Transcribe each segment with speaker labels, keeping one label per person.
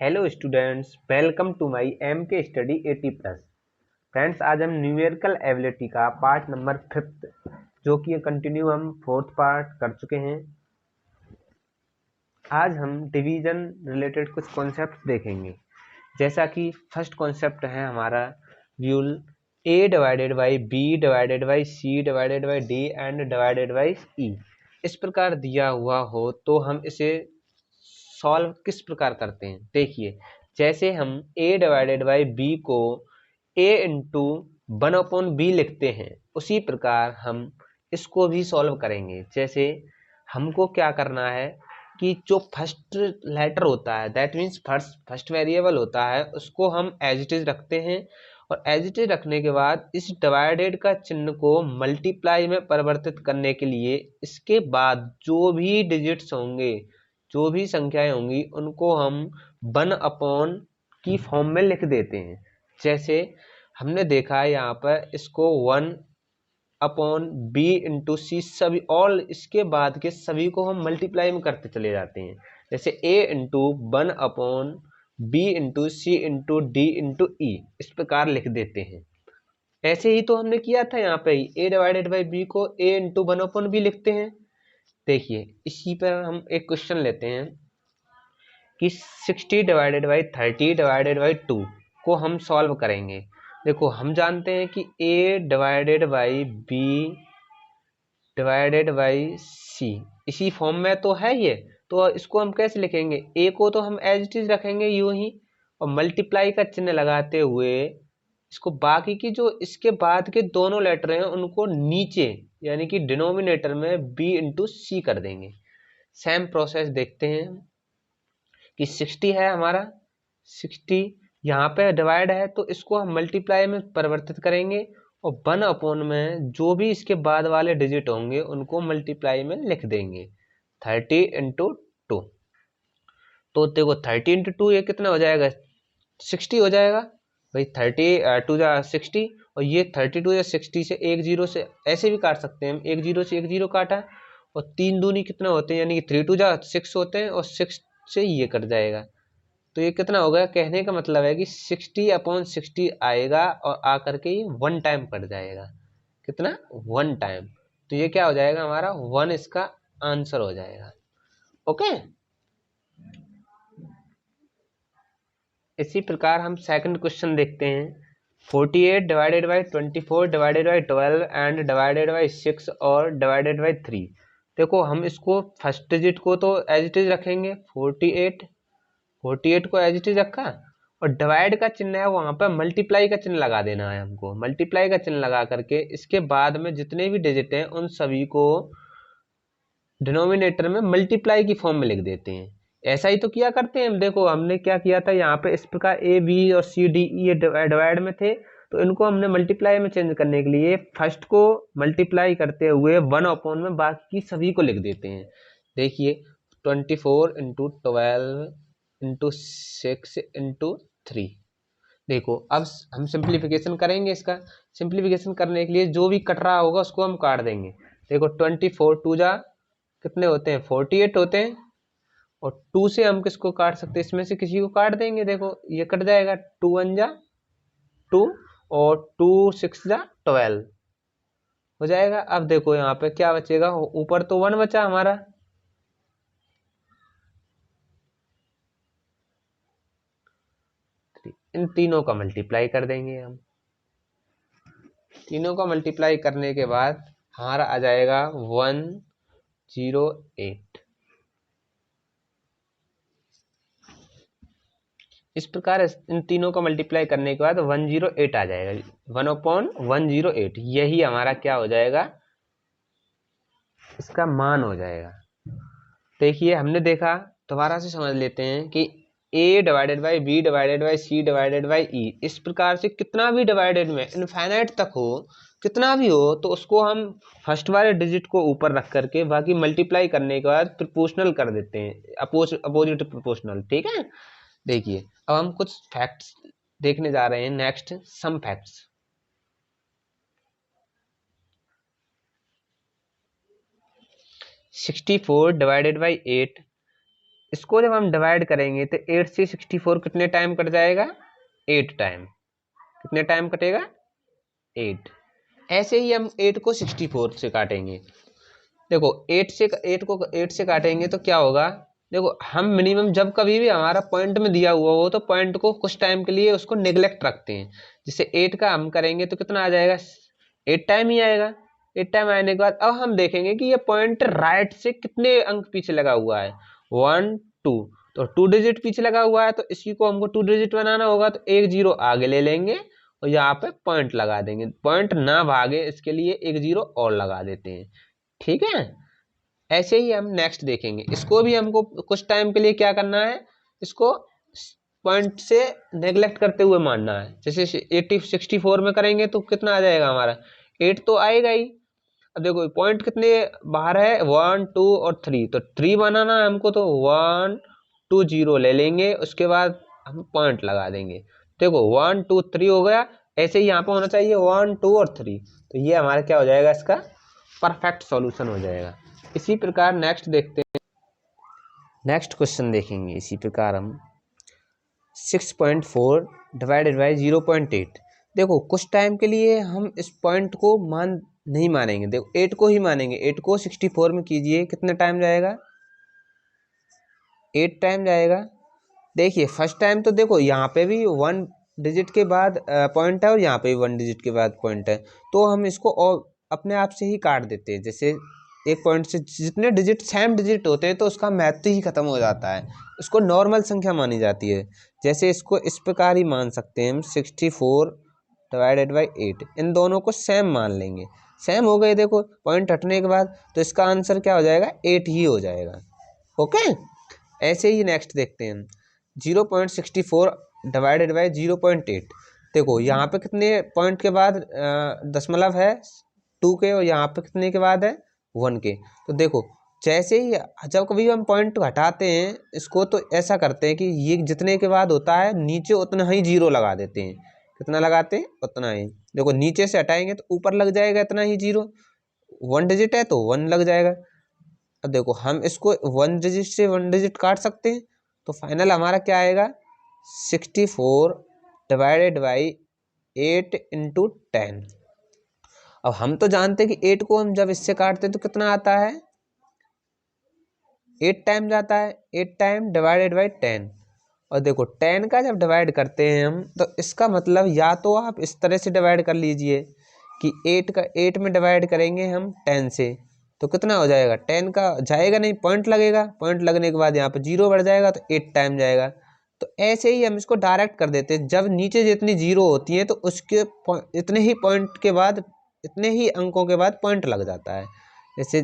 Speaker 1: Hello students, welcome to my M K study 80+। Friends, आज हम numerical ability का part number 5 जो कि कंटिन्यू हम 4th पार्ट कर चुके हैं। आज हम डिवीजन रिलेटेड कुछ कॉन्सेप्ट देखेंगे। जैसा कि फर्स्ट कॉन्सेप्ट है हमारा rule a divided by b divided by c divided by d and divided by e इस प्रकार दिया हुआ हो तो हम इसे सॉल्व किस प्रकार करते हैं। देखिए, जैसे हम a डिवाइडेड बाई b को a इंटू 1/b लिखते हैं, उसी प्रकार हम इसको भी सॉल्व करेंगे। जैसे हमको क्या करना है कि जो फर्स्ट लेटर होता है, दैट मीन्स फर्स्ट वेरिएबल होता है, उसको हम एज इट इज रखते हैं और एज इट इज रखने के बाद इस डिवाइडेड का चिन्ह को मल्टीप्लाई में परिवर्तित करने के लिए इसके बाद जो भी डिजिट्स होंगे, जो भी संख्याएं होंगी, उनको हम 1 की फॉर्म में लिख देते हैं। जैसे हमने देखा है यहाँ पर इसको 1/b इंटू सी, सभी ऑल इसके बाद के सभी को हम मल्टीप्लाई में करते चले जाते हैं। जैसे a into 1/b into C into D into E इस प्रकार लिख देते हैं। ऐसे ही तो हमने किया था यहाँ पे a डिवाइडेड बाई b को a इंटू 1/b लिखते हैं। देखिए, इसी पर हम एक क्वेश्चन लेते हैं कि 60 डिवाइडेड बाई 30 डिवाइडेड बाई 2 को हम सॉल्व करेंगे। देखो, हम जानते हैं कि a divided by b divided by c इसी फॉर्म में तो है ये, तो इसको हम कैसे लिखेंगे? a को तो हम एज इट इज रखेंगे यूं ही, और मल्टीप्लाई का चिन्ह लगाते हुए इसको बाकी की जो इसके बाद के दोनों लेटर हैं उनको नीचे यानी कि डिनोमिनेटर में b इंटू सी कर देंगे। सेम प्रोसेस देखते हैं कि 60 है हमारा, 60 यहाँ पे डिवाइड है तो इसको हम मल्टीप्लाई में परिवर्तित करेंगे और 1 में जो भी इसके बाद वाले डिजिट होंगे उनको मल्टीप्लाई में लिख देंगे। 30 इंटू 2, तो देखो 30 इंटू 2 ये कितना हो जाएगा? 60 हो जाएगा भाई। 32 जा 60, और ये 32 या 60 से एक जीरो से ऐसे भी काट सकते हैं हम, एक जीरो से एक जीरो काटा, और 3 दूनी कितना होते हैं, यानी कि 3 2 जा 6 होते हैं, और 6 से ये कट जाएगा। तो ये कितना होगा? कहने का मतलब है कि 60/60 आएगा और आकर के ये 1 टाइम कट जाएगा। कितना? 1 टाइम। तो ये क्या हो जाएगा हमारा? 1 इसका आंसर हो जाएगा। ओके, इसी प्रकार हम सेकंड क्वेश्चन देखते हैं। 48 divided by 24 divided by 12 and divided by 6 और डिवाइडेड बाई 3। देखो, हम इसको फर्स्ट डिजिट को तो एज इट इज रखेंगे, 48 को एज इट इज रखा, और डिवाइड का चिन्ह है वहां पर मल्टीप्लाई का चिन्ह लगा देना है हमको। मल्टीप्लाई का चिन्ह लगा करके इसके बाद में जितने भी डिजिट हैं उन सभी को डिनोमिनेटर में मल्टीप्लाई की फॉर्म में लिख देते हैं। ऐसा ही तो किया करते हैं हम। देखो, हमने क्या किया था यहाँ पे, इस प्रकार ए बी और सी डी ई ये डिवाइड में थे, तो इनको हमने मल्टीप्लाई में चेंज करने के लिए फर्स्ट को मल्टीप्लाई करते हुए 1 में बाकी की सभी को लिख देते हैं। देखिए, 24 इंटू 12 इंटू 6 इंटू 3। देखो, अब हम सिंप्लीफिकेशन करेंगे। इसका सिंप्लीफिकेशन करने के लिए जो भी कट रहा होगा उसको हम काट देंगे। देखो, 24 2 जा कितने होते हैं? 48 होते हैं, और 2 से हम किसको काट सकते हैं? इसमें से किसी को काट देंगे। देखो, ये कट जाएगा, 2 1 जा 2 और 2 6 जा 12 हो जाएगा। अब देखो यहाँ पे क्या बचेगा? ऊपर तो 1 बचा हमारा, इन तीनों का मल्टीप्लाई कर देंगे हम। तीनों का मल्टीप्लाई करने के बाद हमारा आ जाएगा 108। इस प्रकार इन तीनों का मल्टीप्लाई करने के बाद 108 आ जाएगा। 1/108 यही हमारा क्या हो जाएगा? इसका मान हो जाएगा। देखिए, हमने देखा, दोबारा से समझ लेते हैं कि a divided by B divided by C divided by E इस प्रकार से कितना भी डिवाइडेड में इनफाइनाइट तक हो, कितना भी हो, तो उसको हम फर्स्ट वाले डिजिट को ऊपर रख करके बाकी मल्टीप्लाई करने के बाद प्रोपोर्शनल कर देते हैं, अपोजिट प्रोपोर्शनल। ठीक है। देखिए, अब हम कुछ फैक्ट्स देखने जा रहे हैं। Next, some facts. 64 divided by 8 इसको जब हम डिवाइड करेंगे तो 8 से 64 कितने टाइम कट जाएगा? 8 टाइम। कितने टाइम कटेगा? 8। ऐसे ही हम 8 को 64 से काटेंगे। देखो 8 से काटेंगे तो क्या होगा? देखो हम मिनिमम जब कभी भी हमारा पॉइंट में दिया हुआ हो तो पॉइंट को कुछ टाइम के लिए उसको नेग्लेक्ट रखते हैं। जैसे 8 का हम करेंगे तो कितना आ जाएगा? 8 टाइम ही आएगा। 8 टाइम आने के बाद अब हम देखेंगे कि ये पॉइंट राइट से कितने अंक पीछे लगा हुआ है। 1 2, तो 2 डिजिट पीछे लगा हुआ है, तो इसी को हमको 2 डिजिट बनाना होगा, तो एक जीरो आगे ले लेंगे और यहाँ पे पॉइंट लगा देंगे। पॉइंट ना भागे इसके लिए एक जीरो और लगा देते हैं। ठीक है। ऐसे ही हम नेक्स्ट देखेंगे, इसको भी हमको कुछ टाइम के लिए क्या करना है, इसको पॉइंट से नेग्लेक्ट करते हुए मानना है। जैसे 64 में करेंगे तो कितना आ जाएगा हमारा? 8 तो आएगा ही। अब देखो पॉइंट कितने बाहर है? 1 2 और 3, तो 3 बनाना है हमको, तो 1 2 0 ले लेंगे, उसके बाद हम पॉइंट लगा देंगे। देखो 1 2 3 हो गया। ऐसे ही यहाँ पे होना चाहिए 1 2 और 3, तो ये हमारा क्या हो जाएगा? इसका परफेक्ट सॉल्यूशन हो जाएगा। इसी प्रकार नेक्स्ट देखते हैं, नेक्स्ट क्वेश्चन देखेंगे। इसी प्रकार हम 6.4 डिवाइडेड बाई 0.8। देखो कुछ टाइम के लिए हम इस पॉइंट को नहीं मानेंगे। देखो 8 को ही मानेंगे। 8 को 64 में कीजिए, कितना टाइम जाएगा? 8 टाइम जाएगा। देखिए फर्स्ट टाइम तो देखो यहाँ पे भी 1 डिजिट के बाद पॉइंट है और यहाँ पे भी 1 डिजिट के बाद पॉइंट है, तो हम इसको और अपने आप से ही काट देते हैं। जैसे एक पॉइंट से जितने डिजिट सेम डिजिट होते हैं तो उसका महत्व ही खत्म हो जाता है, उसको नॉर्मल संख्या मानी जाती है। जैसे इसको इस प्रकार ही मान सकते हैं हम, 64 डिवाइडेड बाई 8, इन दोनों को सेम मान लेंगे। सेम हो गए देखो पॉइंट हटने के बाद, तो इसका आंसर क्या हो जाएगा? 8 ही हो जाएगा। ओके। ऐसे ही नेक्स्ट देखते हैं, 0.64 डिवाइडेड बाई 0.8। देखो यहाँ पे कितने पॉइंट के बाद दशमलव है? 2 के, और यहाँ पे कितने के बाद है? 1 के। तो देखो जैसे ही जब कभी हम पॉइंट हटाते हैं इसको, तो ऐसा करते हैं कि ये जितने के बाद होता है नीचे उतना ही जीरो लगा देते हैं। कितना लगाते हैं? उतना ही। देखो नीचे से हटाएंगे तो ऊपर लग जाएगा इतना ही जीरो। 1 डिजिट है तो 1 लग जाएगा। अब देखो हम इसको 1 डिजिट से 1 डिजिट काट सकते हैं, तो फाइनल हमारा क्या आएगा? 64 डिवाइडेड बाई 8 इंटू 10। अब हम तो जानते हैं कि 8 को हम जब इससे काटते हैं तो कितना आता है? 8 टाइम जाता है। 8 टाइम डिवाइडेड बाई 10। और देखो 10 का जब डिवाइड करते हैं हम, तो इसका मतलब या तो आप इस तरह से डिवाइड कर लीजिए कि 8 में डिवाइड करेंगे हम 10 से, तो कितना हो जाएगा? 10 का जाएगा नहीं, पॉइंट लगेगा। पॉइंट लगने के बाद यहाँ पे जीरो बढ़ जाएगा, तो 8 टाइम जाएगा। तो ऐसे ही हम इसको डायरेक्ट कर देते हैं, जब नीचे जितनी जीरो होती है तो उसके इतने ही पॉइंट के बाद, इतने ही अंकों के बाद पॉइंट लग जाता है। जैसे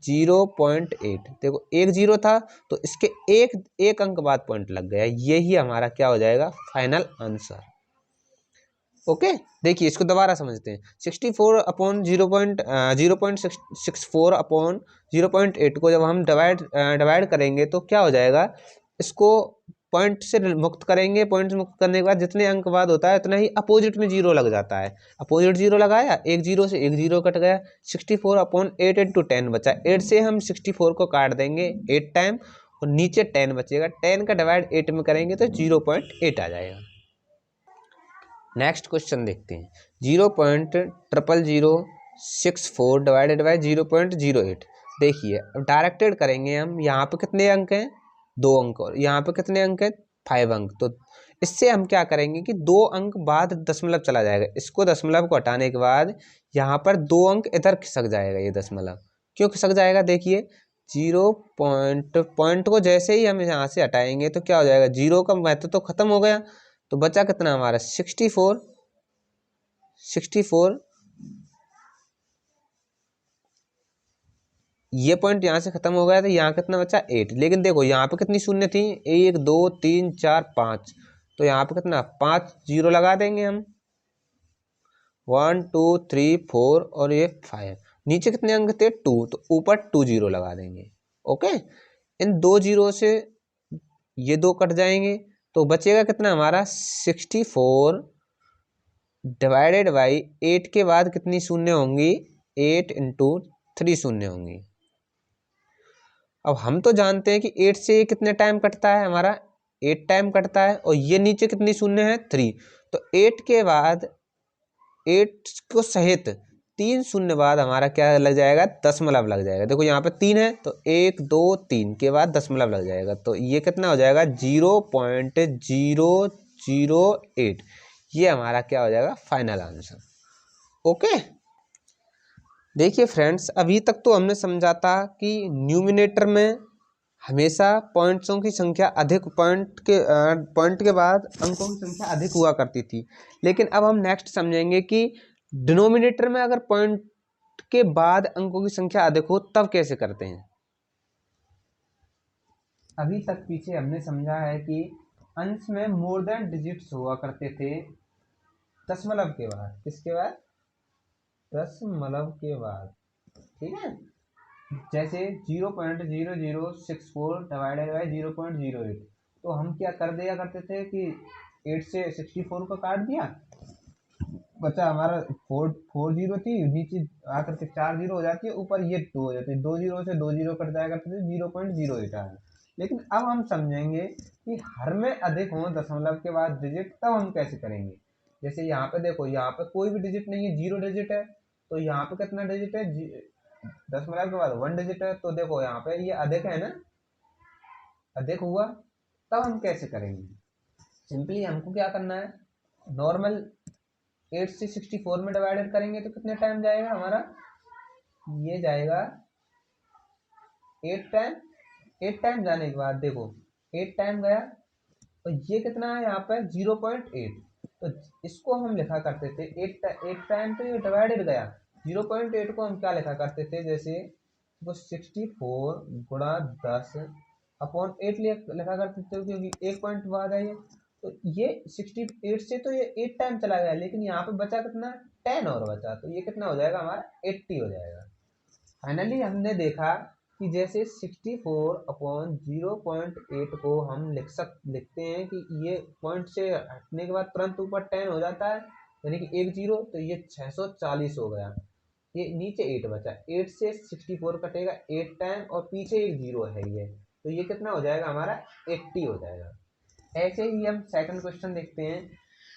Speaker 1: 0.8, देखो एक जीरो था तो इसके एक अंक बाद पॉइंट लग गया। यही हमारा क्या हो जाएगा? Final answer. ओके। देखिए इसको दोबारा समझते हैं। 64 अपॉन 0.64 अपॉन 0.8 को जब हम डिवाइड करेंगे तो क्या हो जाएगा? इसको पॉइंट से मुक्त करेंगे। पॉइंट से मुक्त करने के बाद जितने अंक बाद होता है उतना ही अपोजिट में जीरो लग जाता है। अपोजिट जीरो लगाया, एक जीरो से एक जीरो कट गया। 64 अपॉन 8 इंटू 10 बचा। 8 से हम 64 को काट देंगे 8 टाइम, और नीचे 10 बचेगा। 10 का डिवाइड 8 में करेंगे तो 0.8 आ जाएगा। नेक्स्ट क्वेश्चन देखते हैं, 0.0064 डिवाइडेड बाई 0.08। देखिए अब डायरेक्टेड करेंगे हम। यहाँ पे कितने अंक हैं? 2 अंक। और यहाँ पे कितने अंक हैं? 5 अंक। तो इससे हम क्या करेंगे कि 2 अंक बाद दशमलव चला जाएगा। इसको दशमलव को हटाने के बाद यहाँ पर 2 अंक इधर खिसक जाएगा। ये दशमलव क्यों खिसक जाएगा? देखिए 0 पॉइंट को जैसे ही हम यहाँ से हटाएंगे तो क्या हो जाएगा? जीरो का महत्व तो खत्म हो गया, तो बचा कितना हमारा? 64। ये पॉइंट यहाँ से खत्म हो गया, तो यहाँ कितना बचा? 8। लेकिन देखो यहाँ पे कितनी शून्य थी? 1 2 3 4 5, तो यहाँ पे कितना? 5 जीरो लगा देंगे हम। 1 2 3 4 और ये 5। नीचे कितने अंक थे? 2, तो ऊपर 2 जीरो लगा देंगे। ओके। इन 2 जीरो से ये 2 कट जाएंगे, तो बचेगा कितना हमारा? 64 डिवाइडेड बाई 8 के बाद कितनी शून्य होंगी? 8 इंटू 3 शून्य होंगी। अब हम तो जानते हैं कि 8 से ये कितने टाइम कटता है, हमारा 8 टाइम कटता है, और ये नीचे कितनी शून्य है 3, तो 8 के बाद 8 को सहित 3 शून्य बाद हमारा क्या लग जाएगा, दशमलव लग जाएगा। देखो यहाँ पे 3 है तो 1 2 3 के बाद दशमलव लग जाएगा, तो ये कितना हो जाएगा 0.008। ये हमारा क्या हो जाएगा फाइनल आंसर। ओके, देखिए फ्रेंड्स, अभी तक तो हमने समझा था कि न्यूमिनेटर में हमेशा पॉइंट्सों की संख्या अधिक, पॉइंट के बाद अंकों की संख्या अधिक हुआ करती थी। लेकिन अब हम नेक्स्ट समझेंगे कि डिनोमिनेटर में अगर पॉइंट के बाद अंकों की संख्या अधिक हो तब कैसे करते हैं। अभी तक पीछे हमने समझा है कि अंश में मोर देन डिजिट्स हुआ करते थे दशमलव के बाद, किसके बाद, दशमलव के बाद, ठीक है। जैसे 0.0064 डिवाइडेड बाई 0.08, तो हम क्या कर दिया करते थे कि 8 से 64 को काट दिया, बचा हमारा 4 जीरो थी, नीचे आकर के 4 जीरो हो जाती है, ऊपर ये 2 हो जाती है, 2 जीरो से 2 जीरो कट जाया करते थे, 0.08 आया। लेकिन अब हम समझेंगे कि हर में अधिक हो दशमलव के बाद डिजिट, तब हम कैसे करेंगे। जैसे यहाँ पे देखो, यहाँ पे कोई भी डिजिट नहीं है, 0 डिजिट है, तो यहाँ पे कितना डिजिट है, दशमलव के बाद 1 डिजिट है, तो देखो यहाँ पे ये अधिक है ना, अधिक हुआ, तब हम कैसे करेंगे। सिंपली हमको क्या करना है, नॉर्मल 8 से 64 में डिवाइडेड करेंगे तो कितने टाइम जाएगा हमारा, ये जाएगा 8 टाइम। 8 टाइम जाने के बाद देखो 8 टाइम गया, और ये कितना है यहाँ पे 0.8, तो इसको हम लिखा करते थे 8 टाइम, तो ये डिवाइडेड गया। 0.8 को हम क्या लिखा करते थे, जैसे वो 64 गुणा 10 अपॉन 8 लिखा करते थे, क्योंकि एक पॉइंट बाद है ये, तो ये 68 से तो ये 8 टाइम चला गया, लेकिन यहाँ पे बचा कितना 10 और बचा, तो ये कितना हो जाएगा हमारा 80 हो जाएगा। फाइनली हमने देखा कि जैसे 64 अपॉन 0.8 को हम लिखते हैं कि ये पॉइंट से हटने के बाद तुरंत ऊपर 10 हो जाता है, यानी कि 1 जीरो, तो ये 640 हो गया, ये नीचे 8 बचा, 8 से 64 कटेगा 8 टाइम, और पीछे एक जीरो है ये, तो ये कितना हो जाएगा हमारा 80 हो जाएगा। ऐसे ही हम सेकंड क्वेश्चन देखते हैं,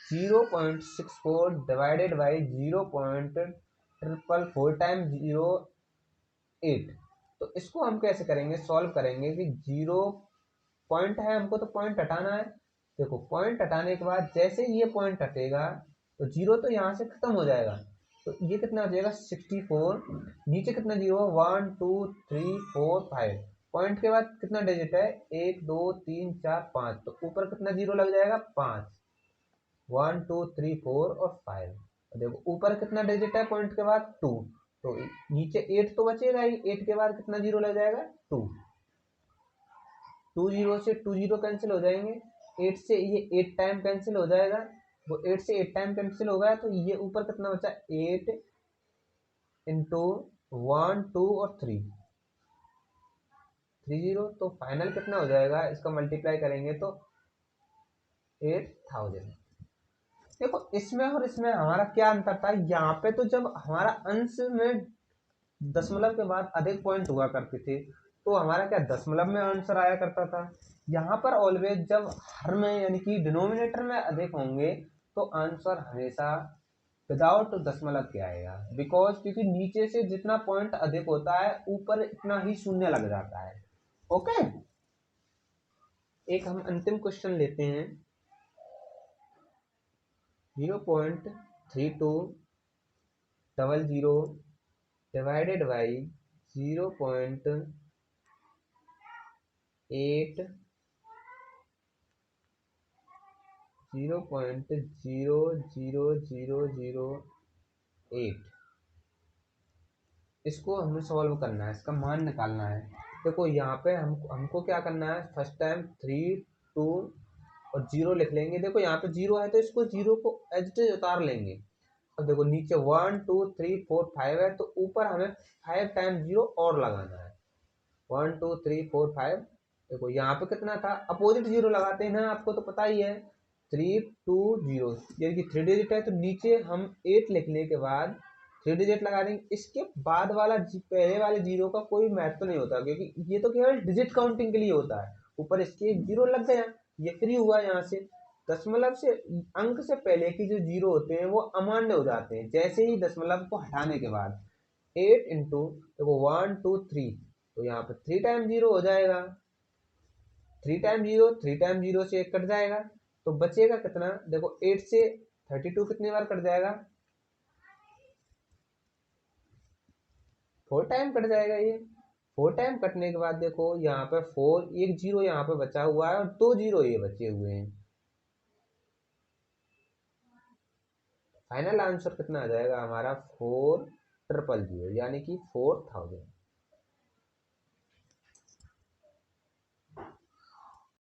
Speaker 1: 0.64 डिवाइडेड बाई 0.444 टाइम 0.8, तो इसको हम कैसे करेंगे, सॉल्व करेंगे कि 0 पॉइंट है, हमको तो पॉइंट हटाना है। देखो पॉइंट हटाने के बाद जैसे ये पॉइंट हटेगा तो जीरो तो यहाँ से खत्म हो जाएगा, तो ये कितना हो जाएगा 64, नीचे कितना जीरो, 1 2 3 4 5, पॉइंट के बाद कितना डिजिट है 1 2 3 4 5, तो ऊपर कितना जीरो लग जाएगा 5, 1 2 3 4 और 5, देखो ऊपर कितना डिजिट है पॉइंट के बाद 2, तो नीचे 8 तो बचेगा ही, 8 के बाद कितना जीरो लग जाएगा 2, 2 जीरो से 2 जीरो कैंसिल हो जाएंगे, 8 से ये 8 टाइम कैंसिल हो जाएगा, वो 8 से 8 टाइम कैंसिल हो गया, तो ये ऊपर कितना बचा 8 इंटू 1 2 और 3 30, तो फाइनल कितना हो जाएगा, इसका मल्टीप्लाई करेंगे तो 8000। देखो इसमें और इसमें हमारा क्या अंतर था, यहाँ पे तो जब हमारा अंश में दशमलव के बाद अधिक पॉइंट हुआ करते थे तो हमारा क्या दशमलव में आंसर आया करता था। यहाँ पर ऑलवेज जब हर में यानी कि डिनोमिनेटर में अधिक होंगे तो आंसर हमेशा विदाउट दशमलव के आएगा, बिकॉज क्योंकि नीचे से जितना पॉइंट अधिक होता है ऊपर इतना ही शून्य लग जाता है। ओके, एक हम अंतिम क्वेश्चन लेते हैं, 0.3200 डिवाइडेड बाई 0.8 0.00008, इसको हमें सॉल्व करना है, इसका मान निकालना है। देखो यहाँ पे हमको क्या करना है, फर्स्ट टाइम 3 2 और 0 लिख लेंगे। देखो यहाँ पे 0 है तो इसको 0 को एज इट इज उतार लेंगे। अब देखो नीचे 1 2 3 4 5 है, तो ऊपर हमें 5 टाइम 0 और लगाना है, 1 2 3 4 5। देखो यहाँ पे कितना था, अपोजिट 0 लगाते हैं ना, आपको तो पता ही है 3 2 0, यानी कि 3 डिजिट है, तो नीचे हम 8 लिखने के बाद 3 डिजिट लगा देंगे। इसके बाद वाला पहले वाले जीरो का कोई महत्व नहीं होता, क्योंकि ये तो केवल डिजिट काउंटिंग के लिए होता है। ऊपर इसके एक जीरो लग गया, ये फ्री हुआ यहाँ से। दशमलव से अंक से पहले की जो जीरो होते हैं वो अमान्य हो जाते हैं जैसे ही दशमलव को हटाने के बाद। 8 इंटू देखो 1 2 3, तो यहाँ पर 3 टाइम जीरो हो जाएगा। 3 टाइम जीरो से 1 कट जाएगा, तो बचेगा कितना, देखो 8 से 32 कितनी बार कट जाएगा, 4 टाइम कट जाएगा ये। 4 टाइम कटने के बाद देखो यहाँ पे 4, एक जीरो यहाँ पे बचा हुआ है और 2 जीरो ये बचे हुए हैं। फाइनल आंसर कितना आ जाएगा हमारा, 4000, यानी कि 4000।